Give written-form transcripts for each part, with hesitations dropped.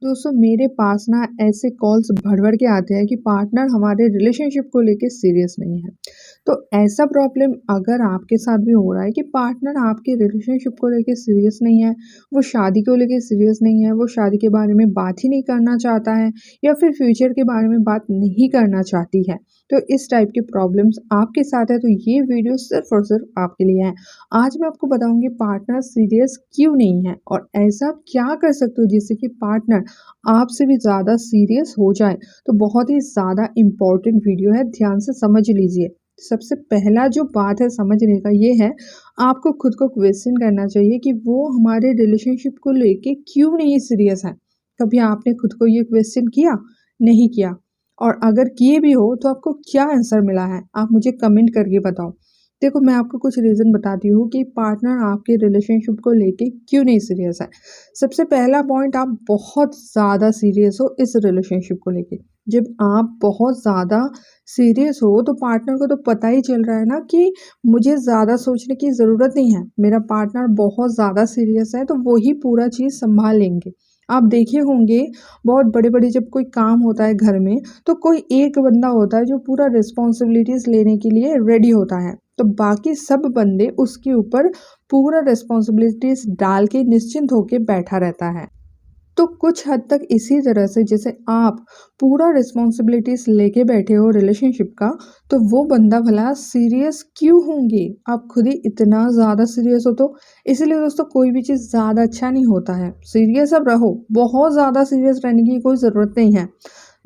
दोस्तों मेरे पास ना ऐसे कॉल्स भर-भर के आते हैं कि पार्टनर हमारे रिलेशनशिप को लेके सीरियस नहीं है। तो ऐसा प्रॉब्लम अगर आपके साथ भी हो रहा है कि पार्टनर आपके रिलेशनशिप को लेके सीरियस नहीं है, वो शादी को लेके सीरियस नहीं है, वो शादी के बारे में बात ही नहीं करना चाहता है या फिर फ्यूचर के बारे में बात नहीं करना चाहती है। तो इस टाइप की प्रॉब्लम्स आपके साथ है तो ये वीडियो सिर्फ़ और सिर्फ़ आपके लिए है। आज मैं आपको बताऊँगी पार्टनर सीरियस क्यों नहीं है और ऐसा आप क्या कर सकते हो जिससे कि पार्टनर आपसे भी ज़्यादा सीरियस हो जाए। तो बहुत ही ज़्यादा इम्पोर्टेंट वीडियो है, ध्यान से समझ लीजिए। सबसे पहला जो बात है समझने का ये है, आपको खुद को क्वेश्चन करना चाहिए कि वो हमारे रिलेशनशिप को लेके क्यों नहीं सीरियस है। कभी आपने खुद को ये क्वेश्चन किया? नहीं किया। और अगर किए भी हो तो आपको क्या आंसर मिला है? आप मुझे कमेंट करके बताओ। देखो मैं आपको कुछ रीज़न बताती हूँ कि पार्टनर आपके रिलेशनशिप को लेके क्यों नहीं सीरियस है। सबसे पहला पॉइंट, आप बहुत ज़्यादा सीरियस हो इस रिलेशनशिप को लेके। जब आप बहुत ज़्यादा सीरियस हो तो पार्टनर को तो पता ही चल रहा है ना कि मुझे ज़्यादा सोचने की ज़रूरत नहीं है। मेरा पार्टनर बहुत ज़्यादा सीरियस है तो वो ही पूरा चीज़ सँभाल लेंगे। आप देखे होंगे बहुत बड़े-बड़े जब कोई काम होता है घर में तो कोई एक बंदा होता है जो पूरा रिस्पॉन्सिबिलिटीज़ लेने के लिए रेडी होता है। तो बाकी सब बंदे उसके ऊपर पूरा रिस्पॉन्सिबिलिटीज़ डाल के निश्चिंत होके बैठा रहता है। तो कुछ हद तक इसी तरह से जैसे आप पूरा रिस्पॉन्सिबिलिटीज़ लेके बैठे हो रिलेशनशिप का, तो वो बंदा भला सीरियस क्यों होंगे? आप खुद ही इतना ज़्यादा सीरियस हो तो। इसीलिए दोस्तों कोई भी चीज़ ज़्यादा अच्छा नहीं होता है। सीरियस अब रहो, बहुत ज़्यादा सीरियस रहने की कोई ज़रूरत नहीं है।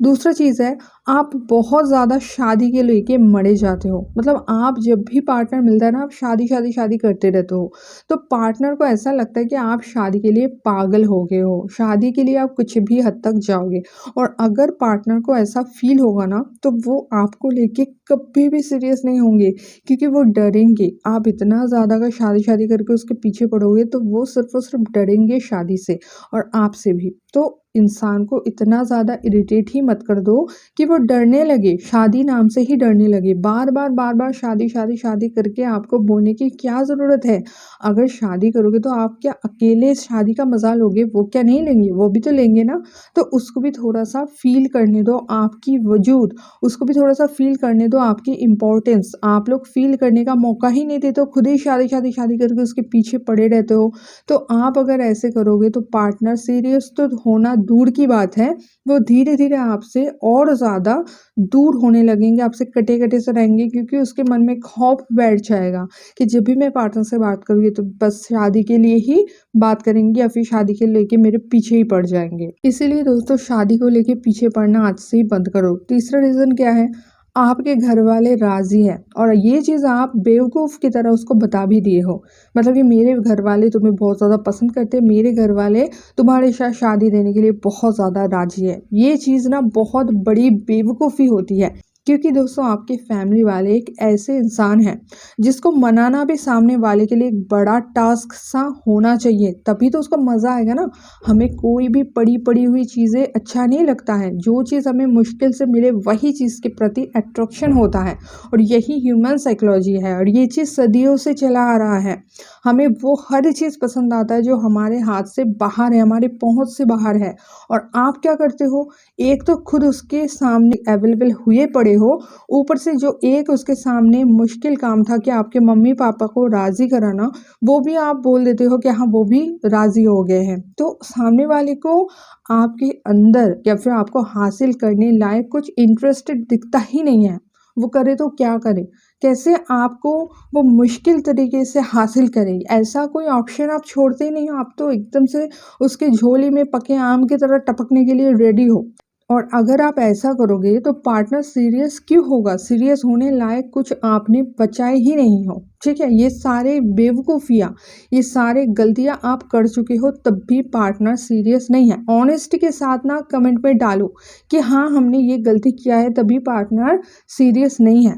दूसरा चीज़ है, आप बहुत ज़्यादा शादी के लेके मरे जाते हो। मतलब आप जब भी पार्टनर मिलता है ना, आप शादी, शादी, शादी करते रहते हो। तो पार्टनर को ऐसा लगता है कि आप शादी के लिए पागल हो गए हो, शादी के लिए आप कुछ भी हद तक जाओगे। और अगर पार्टनर को ऐसा फ़ील होगा ना, तो वो आपको लेके कभी भी सीरियस नहीं होंगे क्योंकि वो डरेंगे। आप इतना ज़्यादा अगर शादी-शादी करके उसके पीछे पड़ोगे तो वो सिर्फ़ और सिर्फ़ डरेंगे शादी से और आपसे भी। तो इंसान को इतना ज़्यादा इरिटेट ही मत कर दो कि वो डरने लगे, शादी नाम से ही डरने लगे। बार-बार, बार-बार शादी, शादी, शादी करके आपको बोलने की क्या ज़रूरत है? अगर शादी करोगे तो आप क्या अकेले शादी का मज़ा लोगे? वो क्या नहीं लेंगे? वो भी तो लेंगे ना। तो उसको भी थोड़ा-सा फ़ील करने दो आपकी वजूद, उसको भी थोड़ा-सा फ़ील करने दो आपकी इम्पोर्टेंस। आप लोग फ़ील करने का मौका ही नहीं देते हो, खुद ही शादी, शादी, शादी करके उसके पीछे पड़े रहते हो। तो आप अगर ऐसे करोगे तो पार्टनर सीरियस तो होना दूर की बात है, वो धीरे-धीरे आपसे और ज़्यादा दूर होने लगेंगे, आपसे कटे-कटे से रहेंगे क्योंकि उसके मन में खौफ बैठ जाएगा कि जब भी मैं पार्टनर से बात करूँगी तो बस शादी के लिए ही बात करेंगे या फिर शादी के लेके मेरे पीछे ही पड़ जाएँगे। इसीलिए दोस्तों शादी को लेके पीछे पड़ना आज से ही बंद करो। तीसरा रीज़न क्या है? आपके घर वाले राज़ी हैं और ये चीज़ आप बेवकूफ़ की तरह उसको बता भी दिए हो। मतलब कि मेरे घर वाले तुम्हें बहुत ज़्यादा पसंद करते हैं, मेरे घर वाले तुम्हारे साथ शादी देने के लिए बहुत ज़्यादा राज़ी है। ये चीज़ ना बहुत बड़ी बेवकूफ़ी होती है क्योंकि दोस्तों आपके फैमिली वाले एक ऐसे इंसान हैं जिसको मनाना भी सामने वाले के लिए एक बड़ा टास्क सा होना चाहिए, तभी तो उसको मज़ा आएगा ना। हमें कोई भी पड़ी-पड़ी हुई चीज़ें अच्छा नहीं लगता है, जो चीज़ हमें मुश्किल से मिले वही चीज़ के प्रति अट्रैक्शन होता है और यही ह्यूमन साइकोलॉजी है और ये चीज़ सदियों से चला आ रहा है। हमें वो हर चीज़ पसंद आता है जो हमारे हाथ से बाहर है, हमारी पहुँच से बाहर है। और आप क्या करते हो, एक तो खुद उसके सामने अवेलेबल हुए पड़े हो, ऊपर से जो एक उसके सामने मुश्किल काम था कि आपके मम्मी-पापा को राज़ी कराना, वो भी आप बोल देते हो कि हाँ, वो भी राज़ी हो गए हैं। तो सामने वाले को आपके अंदर या फिर आपको हासिल करने लायक कुछ इंटरेस्टेड दिखता ही नहीं है। वो करे तो क्या करे? कैसे आपको वो मुश्किल तरीके से हासिल करे? ऐसा कोई ऑप्शन आप छोड़ते ही नहीं हो, आप तो एकदम से उसके झोली में पके आम की तरह टपकने के लिए रेडी हो। और अगर आप ऐसा करोगे तो पार्टनर सीरियस क्यों होगा? सीरियस होने लायक कुछ आपने बचाए ही नहीं हो, ठीक है? ये सारे बेवकूफ़ियाँ, ये सारे गलतियाँ आप कर चुके हो तब भी पार्टनर सीरियस नहीं है। ऑनेस्टी के साथ ना कमेंट में डालो कि हाँ, हमने ये गलती किया है तभी पार्टनर सीरियस नहीं है।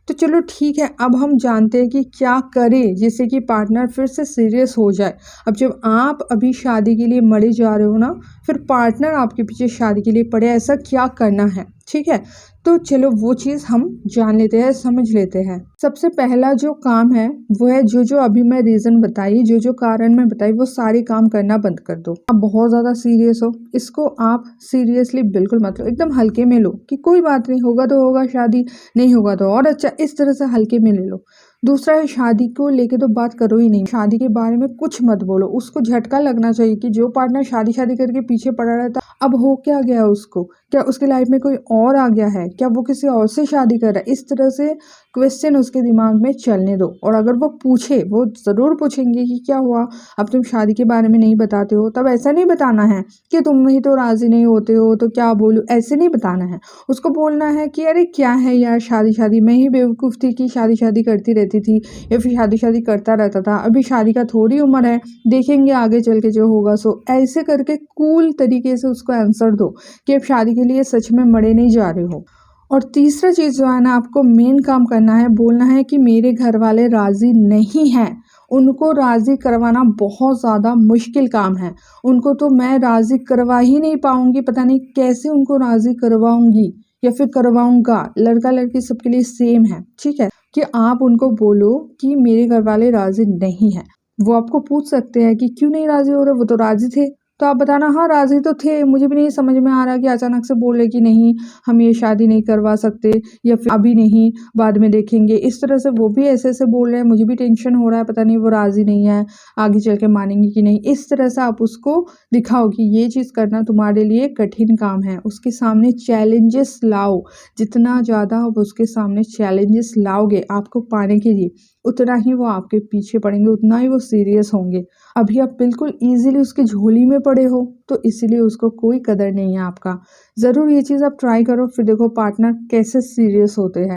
तो चलो ठीक है, अब हम जानते हैं कि क्या करें जिससे कि पार्टनर फिर से सीरियस हो जाए। अब जब आप अभी शादी के लिए मरे जा रहे हो ना, फिर पार्टनर आपके पीछे शादी के लिए पड़े, ऐसा क्या करना है, ठीक है। तो चलो वो चीज़ हम जान लेते हैं, समझ लेते हैं। सबसे पहला जो काम है वो है जो अभी मैं रीज़न बताई, जो कारण मैं बताई, वो सारे काम करना बंद कर दो। आप बहुत ज़्यादा सीरियस हो, इसको आप सीरियसली बिल्कुल मत लो, एकदम हल्के में लो कि कोई बात नहीं, होगा तो होगा शादी, नहीं होगा तो और अच्छा, इस तरह से हल्के में ले लो। दूसरा है, शादी को लेके तो बात करो ही नहीं, शादी के बारे में कुछ मत बोलो। उसको झटका लगना चाहिए कि जो पार्टनर शादी करके पीछे पड़ा रहता, अब हो क्या गया उसको, क्या उसके लाइफ में कोई और आ गया है, क्या वो किसी और से शादी कर रहा है, इस तरह से क्वेश्चन उसके दिमाग में चलने दो। और अगर वो पूछे, वो ज़रूर पूछेंगे कि क्या हुआ, अब तुम शादी के बारे में नहीं बताते हो, तब ऐसा नहीं बताना है कि तुम ही तो राज़ी नहीं होते हो तो क्या बोलूँ, ऐसे नहीं बताना है। उसको बोलना है कि अरे क्या है यार, शादी मैं ही बेवकूफ़ थी कि शादी करती रहती थी, या फिर शादी करता रहता था, अभी शादी का थोड़ी उम्र है, देखेंगे आगे चल के जो होगा सो। ऐसे करके कूल तरीके से उसको आंसर दो कि अब शादी के लिए सच में मरे नहीं जा रहे हो। और तीसरा चीज़ जो है ना, आपको मेन काम करना है, बोलना है कि मेरे घर वाले राज़ी नहीं हैं, उनको राज़ी करवाना बहुत ज़्यादा मुश्किल काम है, उनको तो मैं राज़ी करवा ही नहीं पाऊंगी, पता नहीं कैसे उनको राज़ी करवाऊंगी या फिर करवाऊंगा। लड़का लड़की सबके लिए सेम है, ठीक है, कि आप उनको बोलो कि मेरे घर वाले राज़ी नहीं हैं। वो आपको पूछ सकते हैं कि क्यों नहीं राज़ी हो रहे, वो तो राज़ी थे, तो आप बताना हाँ राज़ी तो थे, मुझे भी नहीं समझ में आ रहा कि अचानक से बोल रहे कि नहीं हम ये शादी नहीं करवा सकते, या फिर अभी नहीं बाद में देखेंगे, इस तरह से वो भी ऐसे बोल रहे हैं, मुझे भी टेंशन हो रहा है, पता नहीं वो राज़ी नहीं है, आगे चल के मानेंगे कि नहीं। इस तरह से आप उसको दिखाओ कि ये चीज़ करना तुम्हारे लिए कठिन काम है, उसके सामने चैलेंजेस लाओ। जितना ज़्यादा आप उसके सामने चैलेंजेस लाओगे आपको पाने के लिए, उतना ही वो आपके पीछे पड़ेंगे, उतना ही वो सीरियस होंगे। अभी आप बिल्कुल ईज़िली उसकी झोली में पड़े हो, तो इसीलिए उसको कोई कदर नहीं है आपका। ज़रूर ये चीज़ आप ट्राई करो, फिर देखो पार्टनर कैसे सीरियस होते हैं।